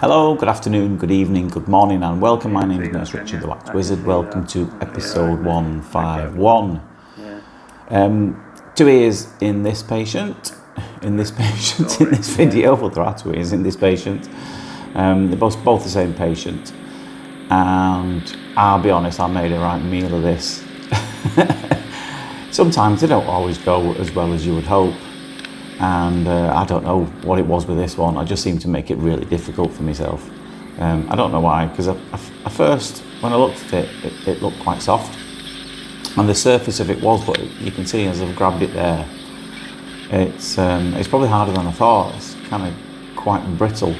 Hello, good afternoon, good evening, good morning and welcome. My name is Nurse Richard the Wax Wizard. Welcome to episode 151. Two ears in this patient, in this video, well there are two ears in this patient. They're both the same patient, and I'll be honest, I made a right meal of this. Sometimes they don't always go as well as you would hope. And I don't know what it was with this one. I just seemed to make it really difficult for myself. I don't know why, because at first, when I looked at it, it looked quite soft. And the surface of it was, but you can see as I've grabbed it there, it's probably harder than I thought. It's kind of quite brittle.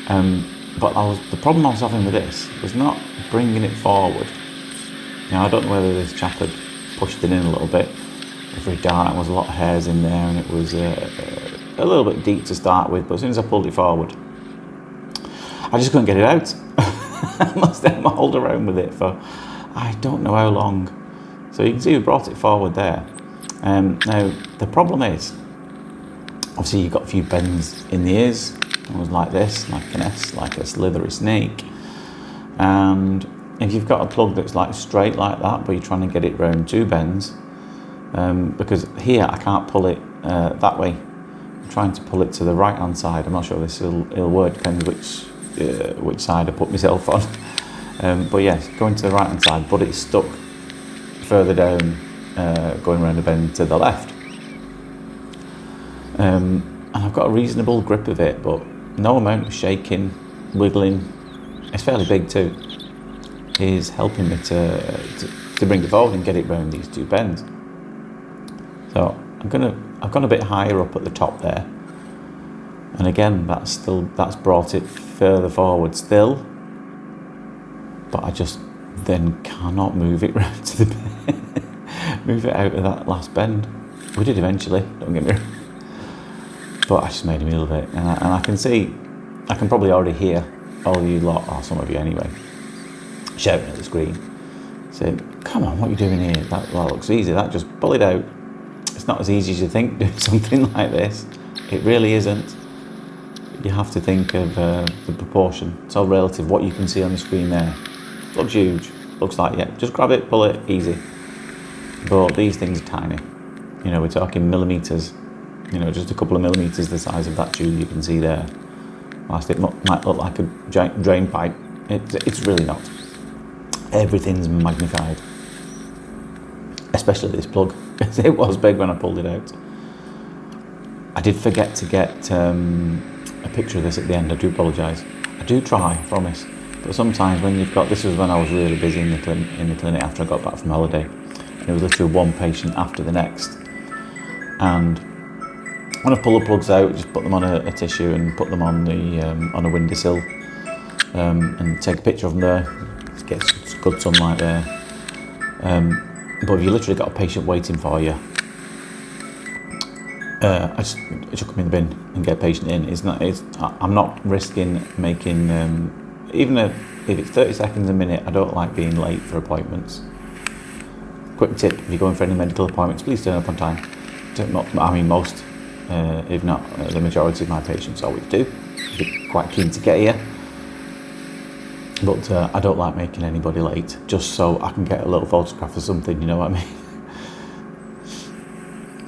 But the problem I was having with this was not bringing it forward. Now, I don't know whether this chap had pushed it in a little bit. Very dark, there was a lot of hairs in there, and it was a little bit deep to start with, but as soon as I pulled it forward, I just couldn't get it out. I must have mulled around with it for I don't know how long. So you can see we brought it forward there. Now, the problem is, obviously you've got a few bends in the ears. It was like this, like an S, like a slithery snake. And if you've got a plug that's like straight like that, but you're trying to get it round two bends, because here I can't pull it that way. I'm trying to pull it to the right hand side. I'm not sure this will work, depends which side I put myself on. But yes, going to the right hand side, but it's stuck further down, going around the bend to the left. And I've got a reasonable grip of it, but no amount of shaking, wiggling, it's fairly big too, is helping me to bring it forward and get it round these two bends. So I've gone a bit higher up at the top there, and again that's brought it further forward still, but I just then cannot move it round to the bend, move it out of that last bend. We did eventually, don't get me wrong, but I just made a meal of it, and I can see, I can probably already hear all of you lot, or some of you anyway, shouting at the screen, saying, "Come on, what are you doing here? That looks easy. That just pull it out." It's not as easy as you think doing something like this. It really isn't. You have to think of the proportion. It's all relative. What you can see on the screen there looks huge. Looks like, yeah, just grab it, pull it, easy. But these things are tiny. You know, we're talking millimetres. You know, just a couple of millimetres the size of that tube you can see there. Whilst it might look like a giant drain pipe, it's really not. Everything's magnified. Especially this plug. It was big when I pulled it out. I did forget to get a picture of this at the end. I do apologise. I do try, I promise. But sometimes when you've got, this was when I was really busy in the clinic after I got back from holiday, and it was literally one patient after the next. And when I pull the plugs out, just put them on a tissue and put them on a windowsill, and take a picture of them there. Get some good sunlight there. But if you literally got a patient waiting for you, I just chuck them in the bin and get a patient in. I'm not risking making, even if it's 30 seconds a minute, I don't like being late for appointments. Quick tip, if you're going for any medical appointments, please turn up on time. I mean most, if not the majority of my patients always do. They're quite keen to get here. But I don't like making anybody late, just so I can get a little photograph or something, you know what I mean?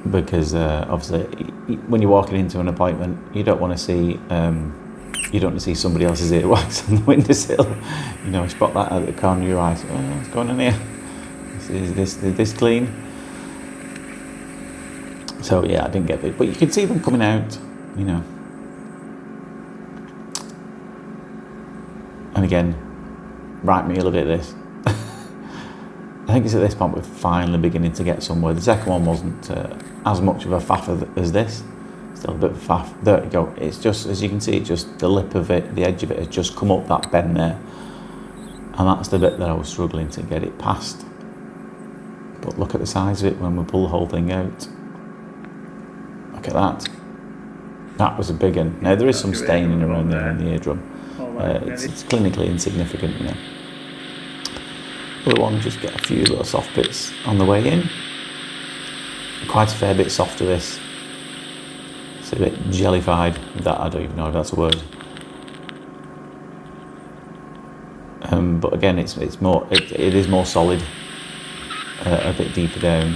Because obviously, when you're walking into an appointment, you don't want to see somebody else's earwax on the windowsill. You know, spot that at the corner of your eyes. Oh, what's going on here? Is this clean? So yeah, I didn't get it, but you can see them coming out, you know. And again, right meal of it, this. I think it's at this point we're finally beginning to get somewhere. The second one wasn't as much of a faff as this. Still a bit of a faff. There you go. It's just, as you can see, just the lip of it, the edge of it has just come up that bend there. And that's the bit that I was struggling to get it past. But look at the size of it when we pull the whole thing out. Look at that. That was a big one. Now there is some staining around there in the eardrum. It's clinically insignificant, you know. Other one, just get a few little soft bits on the way in. Quite a fair bit softer this. It's a bit jellified. That I don't even know if that's a word. But again, it is more solid, a bit deeper down.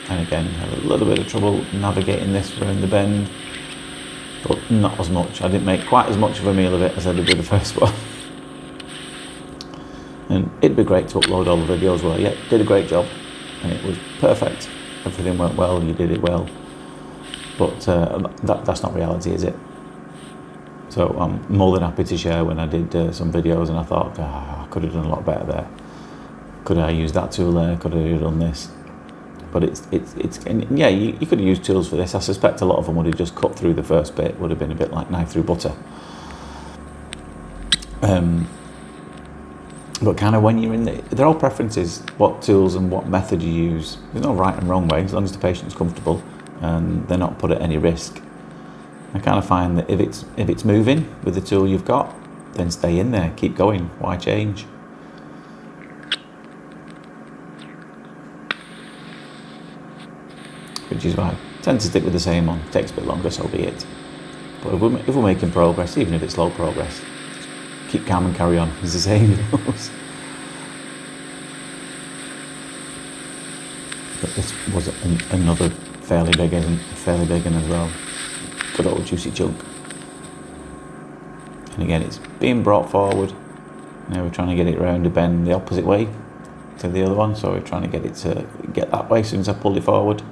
And again, had a little bit of trouble navigating this around the bend, but not as much. I didn't make quite as much of a meal of it as I did with the first one. And it'd be great to upload all the videos where, yeah, did a great job, and it was perfect. Everything went well, you did it well. But that's not reality, is it? So I'm more than happy to share when I did some videos and I thought, I could have done a lot better there. Could I use that tool there? Could I have done this? But yeah, you could have used tools for this. I suspect a lot of them would have just cut through the first bit, would have been a bit like knife through butter. But kind of when you're in they're all preferences, what tools and what method you use. There's no right and wrong way, as long as the patient's comfortable and they're not put at any risk. I kind of find that if it's moving with the tool you've got, then stay in there, keep going, why change? Which is why I tend to stick with the same one. It takes a bit longer, so be it. But if we're making progress, even if it's slow progress, keep calm and carry on, as the saying goes. But this was another fairly big one as well. Good old juicy chunk. And again, it's being brought forward. Now we're trying to get it around the bend the opposite way to the other one, so we're trying to get it to get that way as soon as I pulled it forward.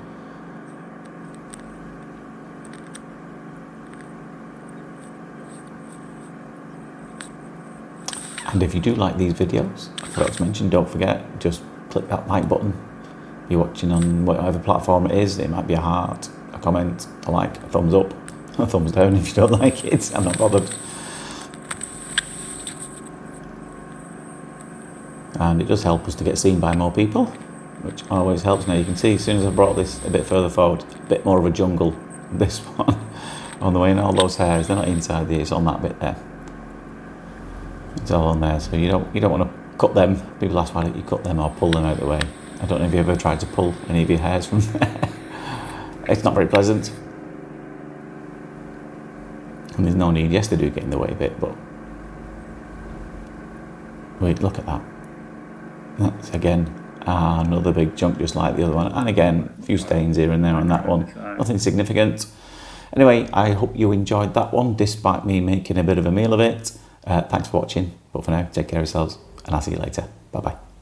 And if you do like these videos, I forgot to mention, don't forget, just click that like button. If you're watching on whatever platform it is, it might be a heart, a comment, a like, a thumbs up, a thumbs down if you don't like it, I'm not bothered. And it does help us to get seen by more people, which always helps. Now you can see, as soon as I brought this a bit further forward, a bit more of a jungle, this one, on the way, and all those hairs, they're not inside there, it's on that bit there. It's all on there, so you don't want to cut them. People ask why don't you cut them or pull them out of the way. I don't know if you ever tried to pull any of your hairs from there. It's not very pleasant. And there's no need. Yes, they do get in the way a bit, but wait, look at that. That's again another big chunk just like the other one. And again, a few stains here and there on that one. Nothing significant. Anyway, I hope you enjoyed that one, despite me making a bit of a meal of it. Thanks for watching, but for now, take care of yourselves, and I'll see you later. Bye-bye.